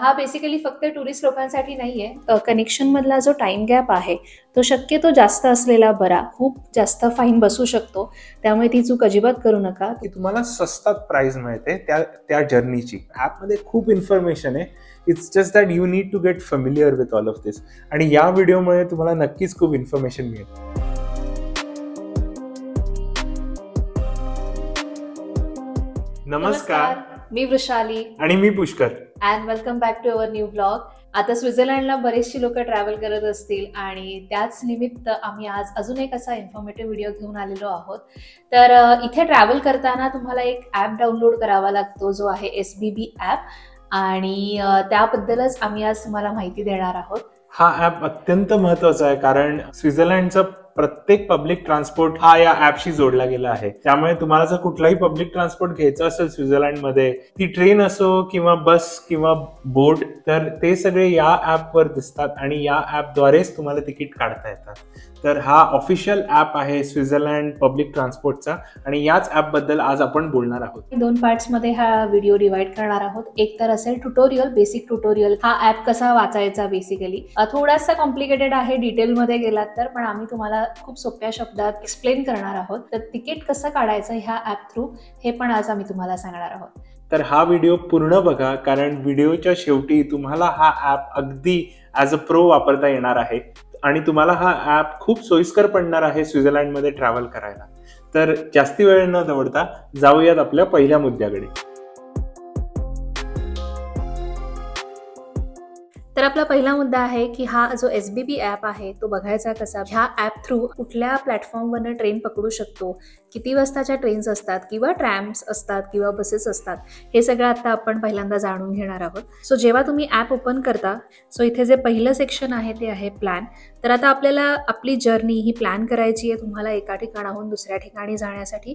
हा बेसिकली फक्त टुरिस्ट लोकांसाठी नाहीये। कनेक्शन मधला जो टाइम गॅप आहे तो शक्यतो जास्त असलेला बरा। खूप जास्त फाईन बसू शकतो, त्यामुळे ती चूक अजिबात करू नका की तुम्हाला स्वस्तात प्राइस मिळते त्या जर्नीची। ॲपमध्ये खूप इन्फॉर्मेशन आहे, it's just that you need to get familiar with all of this. आणि या व्हिडिओमुळे तुम्हाला नक्कीच खूप इन्फॉर्मेशन मिळेल। नमस्कार, मी वृषाली आणि मी Pushkar, and welcome back to our new blog. आता स्वित्झर्लंडला बरेचशी लोक ट्रॅव्हल करत असतील आणि त्याच निमित्त आम्ही आज अजून एक असा इन्फॉर्मेटिव्ह व्हिडिओ घेऊन आलेलो आहोत। तर इथे ट्रॅव्हल करताना तुम्हाला एक ॲप डाउनलोड करावा लागतो, जो आहे SBB ॲप, आणि त्याबद्दलच आम्ही आज तुम्हाला माहिती देणार आहोत। हा ॲप अत्यंत महत्त्वाचा आहे, कारण स्वित्झर्लंडचा प्रत्येक पब्लिक ट्रान्सपोर्ट हा या ॲपशी जोडला गेला आहे। त्यामुळे तुम्हाला जर कुठलाही पब्लिक ट्रान्सपोर्ट घ्यायचं असेल स्वित्झर्लंडमध्ये, ती ट्रेन असो किंवा बस किंवा बोट, तर ते सगळे या ॲपवर दिसतात आणि या ॲपद्वारेच तुम्हाला तिकीट काढता येतात। तर हा ऑफिशियल ॲप आहे स्वित्झर्लंड पब्लिक ट्रान्सपोर्टचा, आणि याच ॲपबद्दल आज आपण बोलणार आहोत। दोन पार्ट्समध्ये हा व्हिडिओ डिवाइड करणार आहोत। एक तर असेल ट्युटोरियल, बेसिक ट्युटोरियल, हा ॲप कसा वाचायचा। बेसिकली थोडासा कॉम्प्लिकेटेड आहे डिटेलमध्ये गेलात तर, पण आम्ही तुम्हाला खूप सोप्या शब्दात एक्सप्लेन करणार आहोत। तर तिकीट कसं काढायचं ह्या ॲप थ्रू, हे पण आज आम्ही तुम्हाला सांगणार आहोत। तर हा व्हिडिओ पूर्ण बघा, कारण व्हिडिओच्या शेवटी तुम्हाला हा ॲप अगदी ॲज अ प्रो वापरता येणार आहे आणि तुम्हाला हा ॲप खूप सोयीस्कर पडणार आहे स्वित्झर्लंडमध्ये ट्रॅव्हल करायला। तर जास्ती वेळ न दवडता जाऊयात आपल्या पहिल्या मुद्द्याकडे। तर आपला पहिला मुद्दा आहे की हा जो SBB ॲप आहे तो बघायचा कसा। ह्या ॲप थ्रू कुठल्या प्लॅटफॉर्मवरनं ट्रेन पकडू शकतो, किती वाजताच्या ट्रेन्स असतात किंवा ट्रॅम्स असतात किंवा बसेस असतात, हे सगळं आता आपण पहिल्यांदा जाणून घेणार आहोत। सो जेव्हा तुम्ही ॲप ओपन करता, सो इथे जे पहिलं सेक्शन आहे ते आहे प्लॅन। तर आता आपल्याला आपली जर्नी ही प्लॅन करायची आहे, तुम्हाला एका ठिकाणाहून दुसऱ्या ठिकाणी जाण्यासाठी।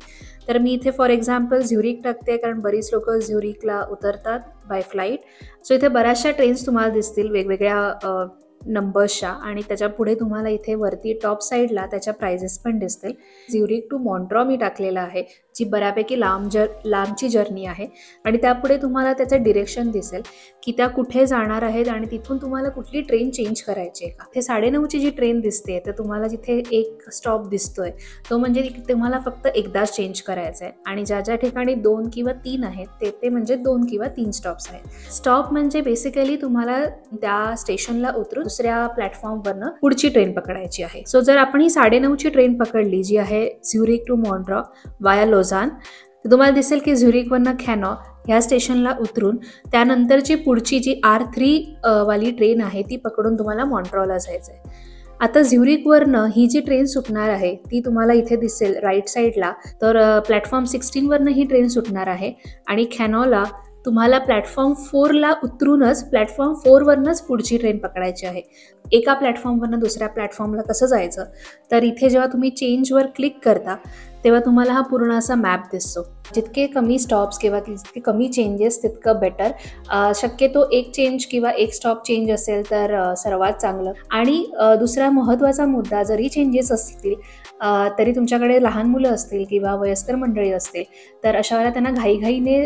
तर मी इथे फॉर एक्झाम्पल झ्युरिक टाकते, कारण बरीच लोक झ्युरिकला उतरतात बाय फ्लाईट। सो इथे बऱ्याचशा ट्रेन्स तुम्हाला दिसतील वेगवेगळ्या नंबर्सच्या, आणि त्याच्या पुढे तुम्हाला इथे वरती टॉप साईडला त्याच्या प्राइजेस पण दिसतील। झ्युरिक टू मॉन्ट्रॉ मी टाकलेला आहे, जी बऱ्यापैकी लांबची जर्नी आहे, आणि त्यापुढे तुम्हाला त्याचं डिरेक्शन दिसेल की त्या कुठे जाणार आहेत आणि तिथून तुम्हाला कुठली ट्रेन चेंज करायची आहे का। ते 9:30ची जी ट्रेन दिसते, तर तुम्हाला जिथे एक स्टॉप दिसतोय तो म्हणजे तुम्हाला फक्त एकदाच चेंज करायचं आहे, आणि ज्या ज्या ठिकाणी 2 किंवा 3 आहेत ते म्हणजे 2 किंवा 3 स्टॉप्स आहेत। स्टॉप म्हणजे बेसिकली तुम्हाला त्या स्टेशनला उतरून दुसऱ्या प्लॅटफॉर्मवरनं पुढची ट्रेन पकडायची आहे। सो जर आपण ही 9:30ची ट्रेन पकडली, जी आहे झ्युरिक टू मॉन्ट्रॉ वाया लोझान, तर तुम्हाला दिसेल की झ्युरिकवरनं खॅनॉ ह्या स्टेशनला उतरून त्यानंतरची पुढची जी R3 वाली ट्रेन आहे ती पकडून तुम्हाला मॉन्ट्रॉला जायचं आहे। आता झ्युरिकवरनं ही जी ट्रेन सुटणार आहे ती तुम्हाला इथे दिसेल राईट साईडला। तर प्लॅटफॉर्म 16वरनं ही ट्रेन सुटणार आहे, आणि खॅनॉला तुम्हाला प्लॅटफॉर्म 4ला उतरूनच प्लॅटफॉर्म 4वरनंच पुढची ट्रेन पकडायची आहे। एका प्लॅटफॉर्मवरनं दुसऱ्या प्लॅटफॉर्मला कसं जायचं, तर इथे जेव्हा तुम्ही चेंजवर क्लिक करता तेव्हा तुम्हाला हा पूर्ण असा मॅप दिसतो। जितके कमी स्टॉप्स किंवा जितके कमी चेंजेस तितकं बेटर। शक्यतो एक चेंज किंवा एक स्टॉप चेंज असेल तर सर्वात चांगलं। आणि दुसरा महत्त्वाचा मुद्दा, जरी चेंजेस असतील तरी तुमच्याकडे लहान मुलं असतील किंवा वयस्कर मंडळी असतील, तर अशा वेळेला त्यांना घाईघाईने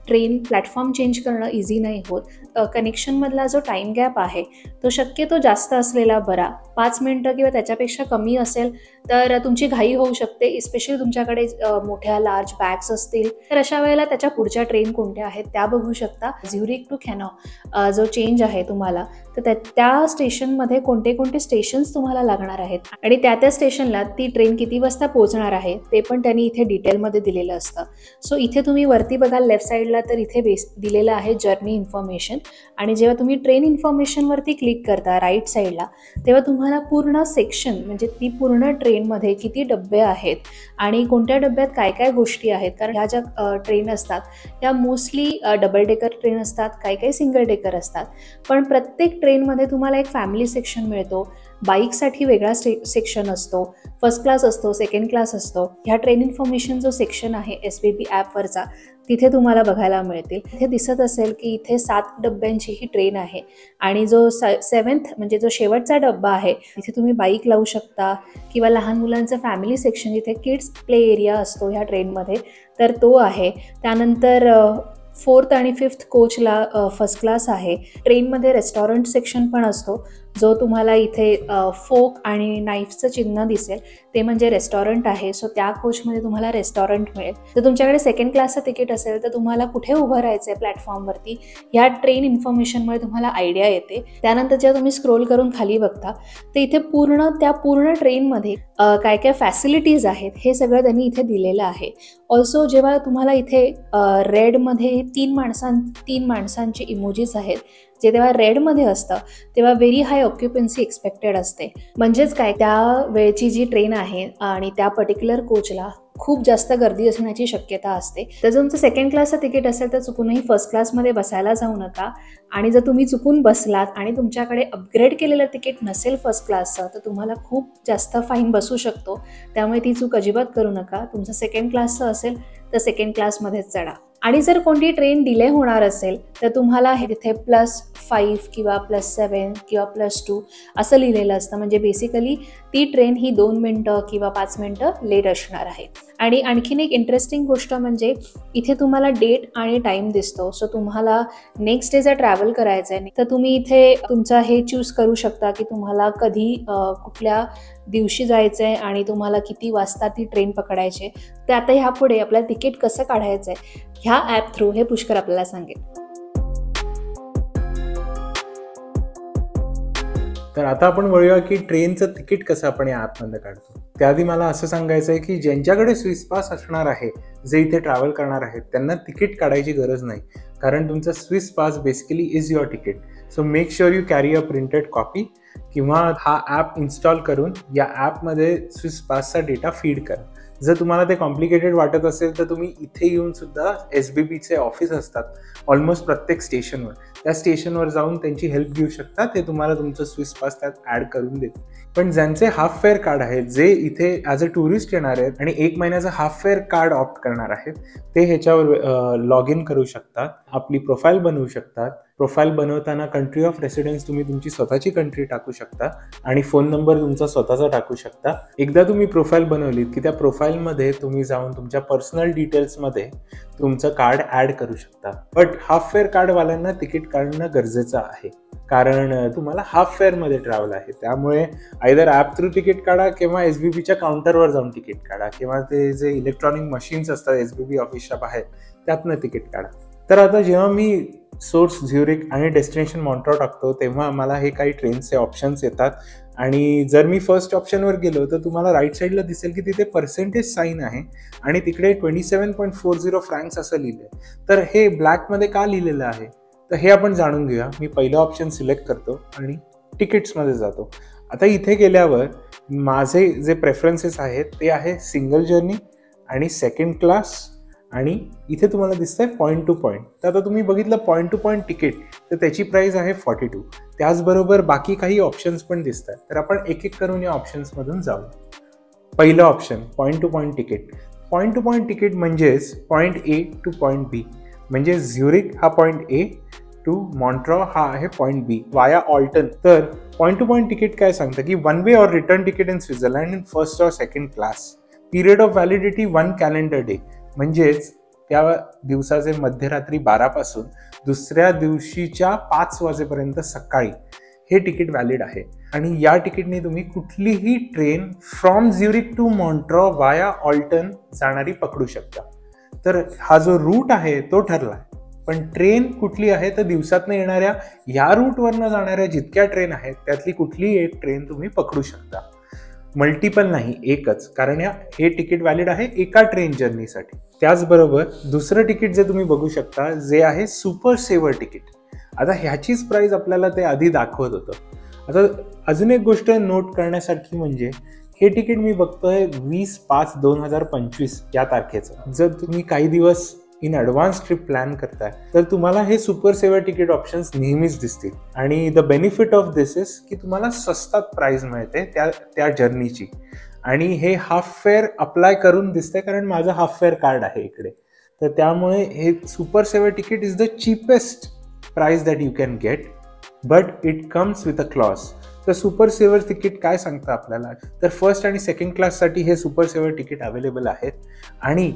ट्रेन प्लॅटफॉर्म चेंज करणं इझी नाही होत। कनेक्शनमधला जो टाईम गॅप आहे तो शक्यतो जास्त असलेला बरा। 5 मिनिटं किंवा त्याच्यापेक्षा कमी असेल तर तुमची घाई होऊ शकते, इस्पेशली तुमच्याकडे मोठ्या लार्ज बॅग्स असतील तर अशा वेळेला त्याच्या पुढच्या ट्रेन कोणत्या आहेत त्या बघू शकता। झ्युरिक टू खॅनॉ जो चेंज आहे तुम्हाला, तर त्या स्टेशनमध्ये कोणते कोणते स्टेशन्स तुम्हाला लागणार आहेत आणि त्या स्टेशनला ती ट्रेन किती वाजता पोहोचणार आहे ते पण त्यांनी इथे डिटेलमध्ये दिलेलं असतं। सो इथे तुम्ही वरती बघाल लेफ्ट साईडला, तर इथे दिलेलं आहे जर्नी इन्फॉर्मेशन, आणि जेव्हा तुम्ही ट्रेन इन्फॉर्मेशनवरती क्लिक करता राईट साईडला, तेव्हा तुम्हाला पूर्ण सेक्शन, म्हणजे ती पूर्ण ट्रेनमध्ये किती डबे आहेत आणि कोणत्या डब्यात काय काय गोष्टी आहेत, कारण ह्या ज्या ट्रेन असतात त्या मोस्टली डबल डेकर ट्रेन असतात, काही सिंगल डेकर असतात, पण प्रत्येक ट्रेनमध्ये तुम्हाला एक फॅमिली सेक्शन मिळतो, बाईकसाठी वेगळा सेक्शन असतो, फर्स्ट क्लास असतो, सेकंड क्लास असतो। ह्या ट्रेन इन्फॉर्मेशन जो सेक्शन आहे SBB ॲपवरचा, तिथे तुम्हाला बघायला मिळतील। इथे दिसत असेल की इथे 7 डब्यांची ही ट्रेन आहे, आणि जो 7th म्हणजे जो शेवटचा डब्बा आहे तिथे तुम्ही बाईक लावू शकता, किंवा लहान मुलांचं फॅमिली सेक्शन जिथे किड्स प्ले एरिया असतो ह्या ट्रेनमध्ये, तर तो आहे। त्यानंतर 4th आणि 5th कोचला फर्स्ट क्लास आहे. ट्रेनमध्ये रेस्टॉरंट सेक्शन पण असतो, जो तुम्हाला इथे फोक आणि नाईफचं चिन्ह दिसेल ते म्हणजे रेस्टॉरंट आहे. सो त्या कोचमध्ये तुम्हाला रेस्टॉरंट मिळेल. जर तुमच्याकडे सेकंड क्लासचं तिकीट असेल तर तुम्हाला कुठे उभं राहायचं आहे प्लॅटफॉर्मवरती ह्या ट्रेन इन्फॉर्मेशनमुळे तुम्हाला आयडिया येते. त्यानंतर जेव्हा तुम्ही स्क्रोल करून खाली बघता तर इथे त्या पूर्ण ट्रेनमध्ये काय काय फॅसिलिटीज आहेत हे सगळं त्यांनी इथे दिलेलं आहे. ऑल्सो जेव्हा तुम्हाला इथे रेडमध्ये 3 माणसांचे इमोजीस आहेत, जे तेव्हा रेडमध्ये असतं तेव्हा व्हेरी हाय ऑक्युपन्सी एक्सपेक्टेड असते. म्हणजेच काय, त्या वेळची जी ट्रेन आहे आणि त्या पर्टिक्युलर कोचला खूप जास्त गर्दी असण्याची शक्यता असते. तर जर तुमचं सेकंड क्लासचं तिकीट असेल तर चुकूनही फर्स्ट क्लासमध्ये बसायला जाऊ नका. आणि जर तुम्ही चुकून बसलात आणि तुमच्याकडे अपग्रेड केलेलं तिकीट नसेल फर्स्ट क्लासचं तर तुम्हाला खूप जास्त फाईन बसू शकतो. त्यामुळे ती चूक अजिबात करू नका. तुमचं सेकंड क्लासचं असेल तर सेकंड क्लासमध्येच चढा. आणि जर कोणती ट्रेन डिले होणार असेल तर तुम्हाला हे तिथे +5 किंवा +7 किंवा +2 असं लिहिलेलं असतं. म्हणजे बेसिकली ती ट्रेन ही 2 मिनटं किंवा 5 मिनटं लेट असणार आहे. आणि आणखीन एक इंटरेस्टिंग गोष्ट म्हणजे इथे तुम्हाला डेट आणि टाईम दिसतो. सो तुम्हाला नेक्स्ट डे जर ट्रॅव्हल करायचं आहे तर तुम्ही इथे तुमचा हे चूज करू शकता की तुम्हाला कधी कुठल्या दिवशी जायचं आहे आणि तुम्हाला किती वाजता ती ट्रेन पकडायची. तर आता ह्यापुढे आपल्याला तिकीट कसं काढायचं आहे ह्या ॲप थ्रू हे पुष्कर आपल्याला सांगेल. तर आता आपण वळूया की ट्रेनचं तिकीट कसं आपण या ॲपमध्ये काढतो. त्याआधी मला असं सांगायचं आहे की ज्यांच्याकडे स्विस पास असणार आहे, जे इथे ट्रॅव्हल करणार आहेत, त्यांना तिकीट काढायची गरज नाही. कारण तुमचा Swiss pass basically is your ticket. So make sure you carry a printed copy किंवा हा ॲप इन्स्टॉल करून या ॲपमध्ये स्विस पासचा डेटा फीड करा. जर तुम्हाला ते कॉम्प्लिकेटेड वाटत असेल तर तुम्ही इथे येऊन सुद्धा SBBचे ऑफिस असतात ऑलमोस्ट प्रत्येक स्टेशनवर. त्या स्टेशनवर जाऊन त्यांची हेल्प घेऊ शकता. ते तुम्हाला तुमचं स्विस पास त्यात ॲड करून देतील. पण ज्यांचे हाफ फेअर कार्ड आहेत, जे इथे ॲज अ टुरिस्ट येणार आहेत आणि 1 महिन्याचं हाफ फेअर कार्ड ऑप्ट करणार आहेत, ते ह्याच्यावर लॉग इन करू शकतात, आपली प्रोफाईल बनवू शकतात. प्रोफाईल बनवताना कंट्री ऑफ रेसिडेन्स तुम्ही तुमची स्वतःची कंट्री टाकू शकता आणि फोन नंबर तुमचा स्वतःचा टाकू शकता. एकदा तुम्ही प्रोफाईल बनवलीत की त्या प्रोफाईलमध्ये तुम्ही जाऊन तुमच्या पर्सनल डिटेल्समध्ये तुमचं कार्ड ॲड करू शकता. बट हाफ फेअर कार्डवाल्यांना तिकीट काढणं गरजेचं आहे, कारण तुम्हाला हाफ फेअरमध्ये ट्रॅव्हल आहे. त्यामुळे आयदर ॲप थ्रू तिकीट काढा किंवा SBBच्या काउंटरवर जाऊन तिकीट काढा किंवा ते जे इलेक्ट्रॉनिक मशीन्स असतात SBB ऑफिसच्या बाहेर त्यातनं तिकीट काढा. तर आता जेव्हा मी सोर्स झ्युरिक आणि डेस्टिनेशन मॉन्ट्रॉ टाकतो तेव्हा मला हे काही ट्रेनचे ऑप्शन्स येतात. आणि जर मी फर्स्ट ऑप्शनवर गेलो तर तुम्हाला राईट साईडला दिसेल की तिथे पर्सेंटेज साईन आहे आणि तिकडे 27.40 फ्रँक्स असं लिहिलं आहे. तर हे ब्लॅकमध्ये का लिहिलेलं आहे तर हे आपण जाणून घेऊया. मी पहिलं ऑप्शन सिलेक्ट करतो आणि तिकीट्समध्ये जातो. आता इथे गेल्यावर माझे जे प्रेफरन्सेस आहेत ते आहे सिंगल जर्नी आणि सेकंड क्लास आणि इथे तुम्हाला दिसतंय पॉईंट टू पॉईंट. तर आता तुम्ही बघितलं पॉईंट टू पॉईंट तिकीट तर त्याची प्राईस आहे 42. त्याचबरोबर बाकी काही ऑप्शन्स पण दिसत आहेत. तर आपण एक एक करून या ऑप्शन्समधून जाऊ. पहिलं option point to point ticket. Point to point ticket म्हणजेच point A to point B. म्हणजे झ्युरिक हा पॉईंट A टू मॉन्ट्रॉ हा आहे पॉईंट B वाया ऑल्टन. तर पॉईंट टू पॉईंट तिकीट काय सांगतं की 1 वे or return ticket in Switzerland in first or second class. Period of validity 1 calendar day. म्हणजेच त्या दिवसाचे मध्यरात्री 12 पासून दुसऱ्या दिवशीच्या 5 वाजेपर्यंत सकाळी हे तिकीट व्हॅलिड आहे. आणि या तिकीटने तुम्ही कुठलीही ट्रेन फ्रॉम झ्युरिक टू मॉन्ट्रॉ वाया ऑल्टन जाणारी पकडू शकता. तर हा जो रूट आहे तो ठरला आहे. पण ट्रेन कुठली आहे तर दिवसातनं येणाऱ्या या रूटवरनं जाणाऱ्या जितक्या ट्रेन आहेत त्यातली कुठलीही एक ट्रेन तुम्ही पकडू शकता. मल्टिपल नाही, एकच. कारण हे तिकीट व्हॅलिड आहे एका ट्रेन जर्नीसाठी. त्याचबरोबर दुसरं तिकीट जे तुम्ही बघू शकता जे आहे सुपर सेवर तिकीट. आता ह्याचीच प्राईस आपल्याला ते आधी दाखवत होतं. आता अजून एक गोष्ट नोट करण्यासारखी म्हणजे हे तिकीट मी बघतोय 20/5/2025 या तारखेचं. जर तुम्ही काही दिवस इन ॲडव्हान्स ट्रिप प्लॅन करताय तर तुम्हाला हे सुपर सेवर तिकीट ऑप्शन्स नेहमीच दिसतील. आणि the benefit of this is की तुम्हाला स्वस्तात प्राईस मिळते त्या जर्नीची. आणि हे हाफ फेअर अप्लाय करून दिसतंय कारण माझं हाफ फेअर कार्ड आहे इकडे. तर त्यामुळे हे super saver ticket is the cheapest price that you can get, but it comes with a clause. तर सुपर सेवर तिकीट काय सांगतं आपल्याला तर फर्स्ट आणि सेकंड क्लाससाठी हे सुपर सेवर तिकीट अवेलेबल आहेत. आणि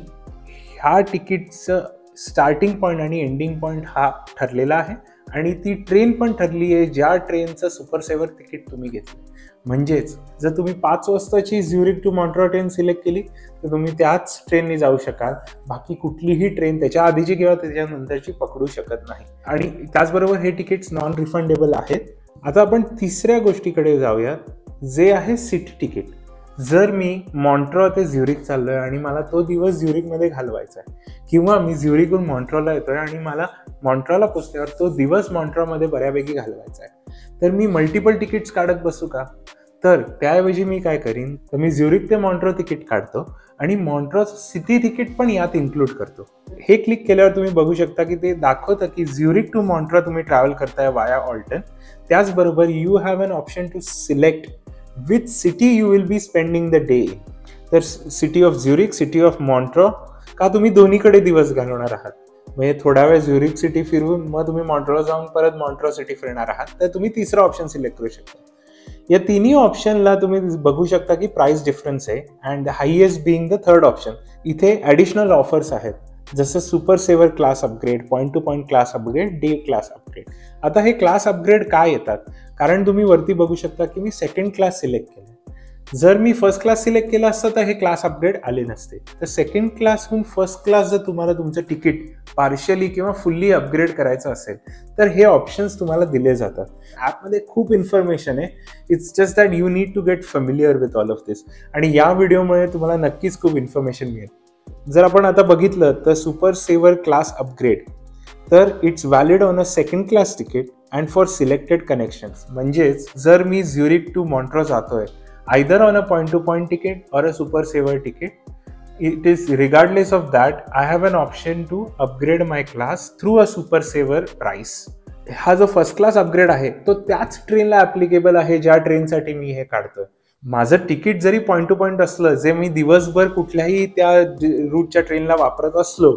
ह्या तिकीटचं स्टार्टिंग पॉईंट आणि एंडिंग पॉईंट हा ठरलेला आहे आणि ती ट्रेन पण ठरली आहे ज्या ट्रेनचं सुपर सेवर तिकीट तुम्ही घेतलं. म्हणजेच जर तुम्ही 5 वाजताची Zurich to Montreux train select केली तर तुम्ही त्याच ट्रेनने जाऊ शकाल. बाकी कुठलीही ट्रेन त्याच्या आधीची किंवा त्याच्यानंतरची पकडू शकत नाही. आणि त्याचबरोबर हे तिकीट्स नॉन रिफंडेबल आहेत. आता आपण तिसऱ्या गोष्टीकडे जाऊयात, जे आहे सिटी तिकीट. जर मी मॉन्ट्रो ते झ्युरिक चाललोय आणि मला तो दिवस झ्युरिकमध्ये घालवायचा आहे, किंवा मी झ्युरिकहून मॉन्ट्रोला येतोय आणि मला मॉन्ट्रोला पोचल्यावर तो दिवस मॉन्ट्रोमध्ये बऱ्यापैकी घालवायचा आहे, तर मी मल्टिपल तिकीट्स काढत बसू का? तर त्याऐवजी मी काय करीन, तर मी झ्युरिक ते मॉन्ट्रो तिकीट काढतो आणि मॉन्ट्रोचं सिटी तिकीट पण यात इन्क्लूड करतो. हे क्लिक केल्यावर तुम्ही बघू शकता की ते दाखवतं की झ्युरिक टू मॉन्ट्रो तुम्ही ट्रॅव्हल करताय वाया ऑल्टन. त्याचबरोबर you have an option to select which city you will be spending the day. तर city of Zurich, city of Montreux, का तुम्ही दोन्हीकडे दिवस घालवणार आहात. म्हणजे थोडा वेळ झ्युरिक सिटी फिरून मग तुम्ही मॉन्ट्रोला जाऊन परत मॉन्ट्रो सिटी फिरणार आहात, तर तुम्ही तिसरा ऑप्शन सिलेक्ट करू शकता. या तिन्ही ऑप्शनला तुम्ही बघू शकता की प्राइस डिफरन्स आहे and the highest being the third option. इथे ॲडिशनल ऑफर्स आहेत, जसं super saver class upgrade, point to point class upgrade, day class upgrade. आता हे क्लास अपग्रेड काय येतात, कारण तुम्ही वरती बघू शकता की मी सेकंड क्लास सिलेक्ट केलं. जर मी फर्स्ट क्लास सिलेक्ट केलं असतं तर हे क्लास अपग्रेड आले नसते. तर सेकंड क्लासहून फर्स्ट क्लास जर तुम्हाला तुमचं तिकीट पार्शियली किंवा फुल्ली अपग्रेड करायचं असेल तर हे ऑप्शन्स तुम्हाला दिले जातात. ॲपमध्ये खूप इन्फॉर्मेशन आहे. It's just that you need to get familiar with all of this. आणि या व्हिडिओमुळे तुम्हाला नक्कीच खूप इन्फॉर्मेशन मिळेल. जर आपण आता बघितलं तर सुपर सेवर क्लास अपग्रेड, तर it's valid on a second class ticket and for selected connections. म्हणजेच जर मी झ्युरिक टू मॉन्ट्रो जातोय either on a point-to-point ticket or a super saver ticket, it is regardless of that I have an option to upgrade my class through a super saver price. हा जो first class upgrade आहे तो त्याच ट्रेनला applicable आहे ज्या ट्रेनसाठी मी हे काढतोय. माझं तिकीट जरी पॉईंट टू पॉईंट असलं, जे मी दिवसभर कुठल्याही त्या रूटच्या ट्रेनला वापरत असलो,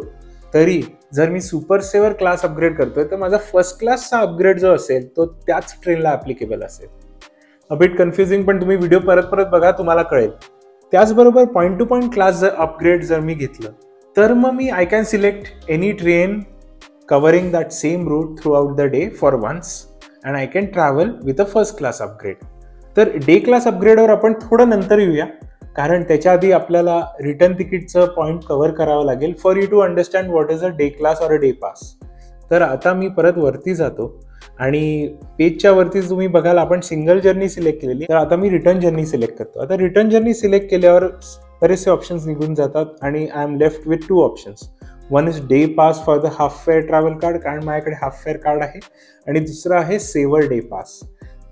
तरी जर मी सुपर सेवर क्लास अपग्रेड करतोय तर माझा फर्स्ट क्लासचा अपग्रेड जो असेल तो त्याच ट्रेनला ऍप्लिकेबल असेल. अ बिट कन्फ्युजिंग, पण तुम्ही व्हिडिओ परत बघा, तुम्हाला कळेल. त्याचबरोबर पॉईंट टू पॉईंट क्लास जर अपग्रेड जर मी घेतलं तर मग मी I can select any train covering that same route throughout the day for once and I can travel with a first class upgrade. तर डे क्लास अपग्रेडवर आपण थोडं नंतर येऊया, कारण त्याच्या आधी आपल्याला रिटर्न तिकीटचं पॉईंट कव्हर करावं लागेल for you to understand what is a day class or a day pass. तर आता मी परत वरती जातो आणि पेजच्या वरतीच तुम्ही बघाल आपण सिंगल जर्नी सिलेक्ट केलेली. तर आता मी रिटर्न जर्नी सिलेक्ट करतो. आता रिटर्न जर्नी सिलेक्ट केल्यावर बरेचसे ऑप्शन्स निघून जातात आणि I am left with 2 options. One is day pass for the half fare travel card, कारण माझ्याकडे हाफ फेअर कार्ड आहे, आणि दुसरं आहे सेवर डे पास.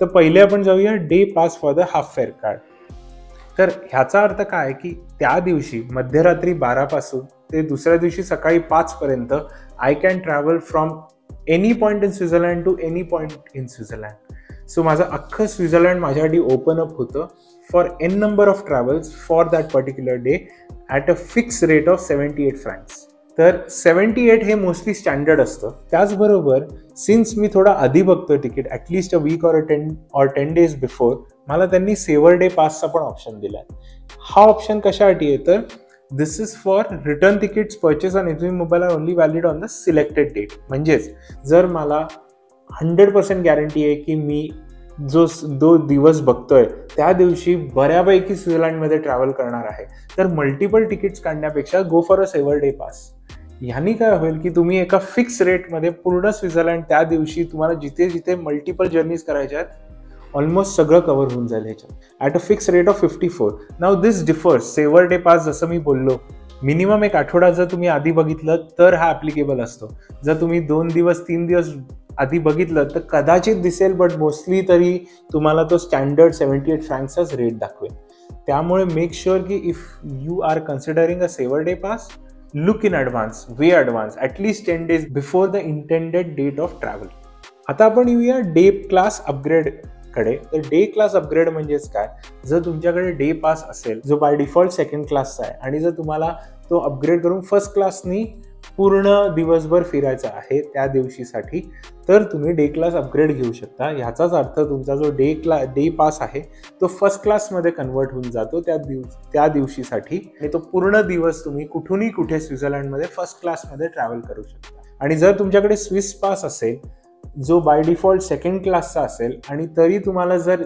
तर पहिले आपण जाऊया day pass for the half fare card. तर ह्याचा अर्थ काय की त्या दिवशी मध्यरात्री 12 पासून ते दुसऱ्या दिवशी सकाळी 5 पर्यंत I can travel from any point in Switzerland to any point in Switzerland. So माझं अख्खं स्वित्झर्लंड माझ्यासाठी ओपन अप होतं for n number of travels for that particular day at a fix rate of 78 francs. तर 78 हे mostly standard असतं. त्याचबरोबर since मी थोडा आधी बघतोय ticket, at least a week or 10 days before, मला त्यांनी सेवर डे पासचा पण ऑप्शन दिला आहे. हा ऑप्शन कशासाठी आहे, तर this is for return tickets purchase on SBB mobile are only valid on the selected date. म्हणजेच जर मला 100% गॅरंटी आहे की मी जो दिवस बघतोय त्या दिवशी बऱ्यापैकी स्वित्झर्लंडमध्ये ट्रॅव्हल करणार आहे, तर मल्टिपल तिकीट्स काढण्यापेक्षा go for a saver day pass. ह्यानी काय होईल की तुम्ही एका फिक्स रेटमध्ये पूर्ण स्वित्झर्लंड त्या दिवशी तुम्हाला जिथे जिथे मल्टिपल जर्नीज करायच्या आहेत ऑलमोस्ट सगळं कव्हर होऊन जाईल ह्याच्यात at a fix rate of 54. Now this differs. Saver day pass जसं मी बोललो, मिनिमम 1 आठवडा जर तुम्ही आधी बघितलं तर हा ॲप्लिकेबल असतो. जर तुम्ही 2 दिवस 3 दिवस आधी बघितलं तर कदाचित दिसेल, बट मोस्टली तरी तुम्हाला तो स्टँडर्ड 78 फ्रँक्सचाच रेट दाखवेल. त्यामुळे मेक शुअर की if you are considering a saver day pass, look in advance, way advance, at least 10 days before the intended date of travel. आता आपण येऊया डे क्लास अपग्रेड कडे. तर डे क्लास अपग्रेड म्हणजेच काय, जर तुमच्याकडे डे पास असेल जो बाय डिफॉल्ट सेकंड क्लासचा आहे आणि जर तुम्हाला तो अपग्रेड करून फर्स्ट क्लासनी पूर्ण दिवसभर फिरायचं आहे त्या दिवशीसाठी, तर तुम्ही डे क्लास अपग्रेड घेऊ शकता. ह्याचाच अर्थ तुमचा जो डे पास आहे तो फर्स्ट क्लासमध्ये कन्वर्ट होऊन जातो त्या दिवशीसाठी, आणि तो पूर्ण दिवस तुम्ही कुठूनही कुठे स्वित्झर्लंडमध्ये फर्स्ट क्लासमध्ये ट्रॅव्हल करू शकता. आणि जर तुमच्याकडे स्विस पास असेल जो बाय डिफॉल्ट सेकंड क्लासचा असेल आणि तरी तुम्हाला जर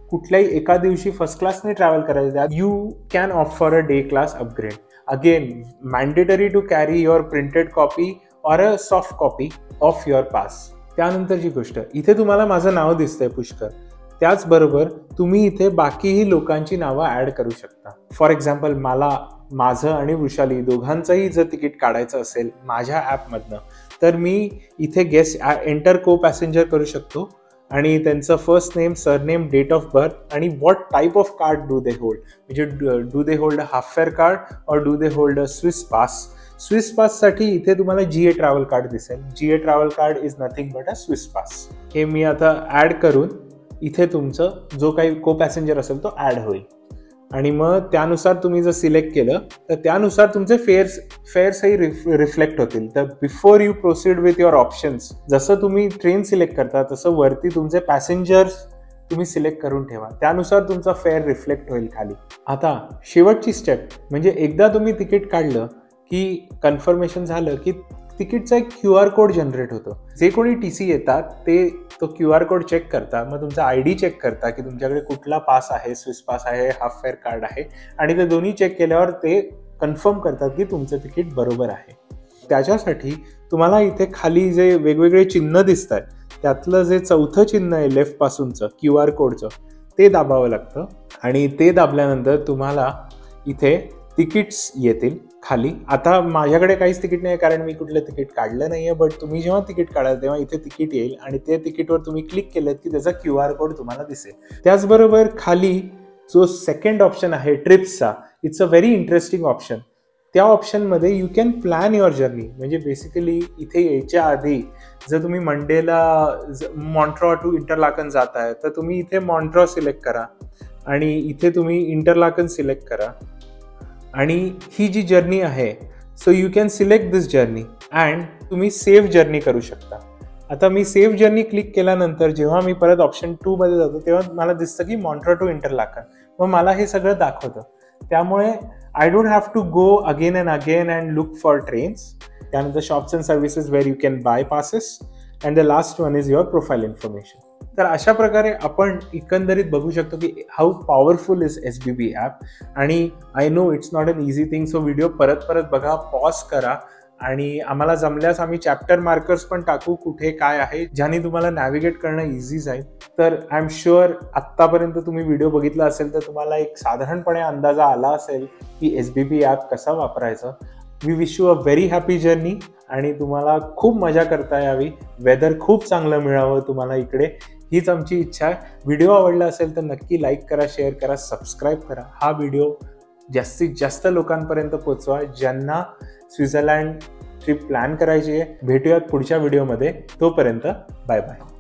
कुठल्याही एका दिवशी फर्स्ट क्लासने ट्रॅव्हल करायचं, you can offer a day class upgrade. Again mandatory to carry your printed copy or a soft copy of your pass. त्यानंतरची गोष्ट, इथे तुम्हाला माझं नाव दिसतंय पुष्कर, त्याचबरोबर तुम्ही इथे बाकीही लोकांची नावं ॲड करू शकता. फॉर एक्झाम्पल माझं आणि वृषाली दोघांचंही जर तिकीट काढायचं असेल माझ्या ॲपमधनं, तर मी इथे एंटर को पॅसेंजर करू शकतो आणि त्यांचं first name, surname, date of birth आणि what type of card do they hold, म्हणजे do they hold a half fare card or do they hold a Swiss pass. Swiss पाससाठी इथे तुम्हाला GA ट्रॅव्हल कार्ड दिसेल. GA travel card is nothing but a Swiss pass. हे मी आता add करून इथे तुमचं जो काही को पॅसेंजर असेल तो ॲड होईल आणि मग त्यानुसार तुम्ही जर सिलेक्ट केलं तर त्यानुसार तुमचे फेअर्सही रिफ्लेक्ट होतील. तर before you proceed with your options, जसं तुम्ही ट्रेन सिलेक्ट करता तसं वरती तुमचे पॅसेंजर्स तुम्ही सिलेक्ट करून ठेवा, त्यानुसार तुमचा फेअर रिफ्लेक्ट होईल खाली. आता शेवटची स्टेप म्हणजे एकदा तुम्ही तिकीट काढलं की कन्फर्मेशन झालं की तिकीटचा एक QR कोड जनरेट होतो. जे कोणी TC येतात ते तो QR कोड चेक करतात, मग तुमचा ID चेक करता की तुमच्याकडे कुठला पास आहे, स्विस पास आहे, हाफ फेअर कार्ड आहे, आणि ते दोन्ही चेक केल्यावर ते कन्फर्म करतात की तुमचं तिकीट बरोबर आहे. त्याच्यासाठी तुम्हाला इथे खाली जे वेगवेगळे चिन्ह दिसत आहेत त्यातलं जे चौथं चिन्ह आहे लेफ्ट पासूनचं QR कोडचं ते दाबावं लागतं आणि ते दाबल्यानंतर तुम्हाला इथे तिकीट्स येतील खाली. आता माझ्याकडे काहीच तिकीट नाही कारण मी कुठलं तिकीट काढलं नाहीये, बट तुम्ही जेव्हा तिकीट काढाल तेव्हा इथे तिकीट येईल आणि ते तिकीटवर तुम्ही क्लिक केलं की त्याचा QR कोड तुम्हाला दिसेल. त्याचबरोबर खाली जो सेकंड ऑप्शन आहे ट्रिप्सचा, it's a very interesting option. त्या ऑप्शनमध्ये you can plan your journey. म्हणजे बेसिकली इथे यायच्या आधी जर तुम्ही मंडेला मॉन्ट्रॉ टू इंटरलाकन जात आहे तर तुम्ही इथे मॉन्ट्रॉ सिलेक्ट करा आणि इथे तुम्ही इंटरलाकन सिलेक्ट करा आणि ही जी जर्नी आहे, so you can select this journey and तुम्ही सेव्ह जर्नी करू शकता. आता मी सेव्ह जर्नी क्लिक केल्यानंतर जेव्हा मी परत ऑप्शन 2 मध्ये जातो तेव्हा मला दिसतं की मॉन्ट्रॉ टू इंटरलाकन, मग मला हे सगळं दाखवतं. त्यामुळे I don't have to go again and look for trains. त्यानंतर shops and services where you can buy passes and the last one is your profile information. तर अशा प्रकारे आपण एकंदरीत बघू शकतो की how powerful is SBB app. आणि I know it's not an easy thing, so video परत बघा, पॉज करा आणि आम्हाला जमल्यास आम्ही चॅप्टर मार्कर्स पण टाकू कुठे काय आहे, ज्याने तुम्हाला नॅव्हिगेट करणं इझी जाईल. तर आय एम शुअर आत्तापर्यंत तुम्ही व्हिडिओ बघितला असेल तर तुम्हाला एक साधारणपणे अंदाजा आला असेल की SBB ॲप कसा वापरायचा. We wish you a very happy journey आणि तुम्हाला खूप मजा करता यावी, वेदर खूप चांगलं मिळावं तुम्हाला इकडे, हीच आमची इच्छा आहे. व्हिडिओ आवडला असेल तर नक्की लाईक करा, शेअर करा, सबस्क्राईब करा. हा व्हिडिओ जास्तीत जास्त लोकांपर्यंत पोहोचवा ज्यांना स्वित्झर्लंड ट्रिप प्लॅन करायची आहे. भेटूयात पुढच्या व्हिडिओमध्ये. तोपर्यंत बाय बाय.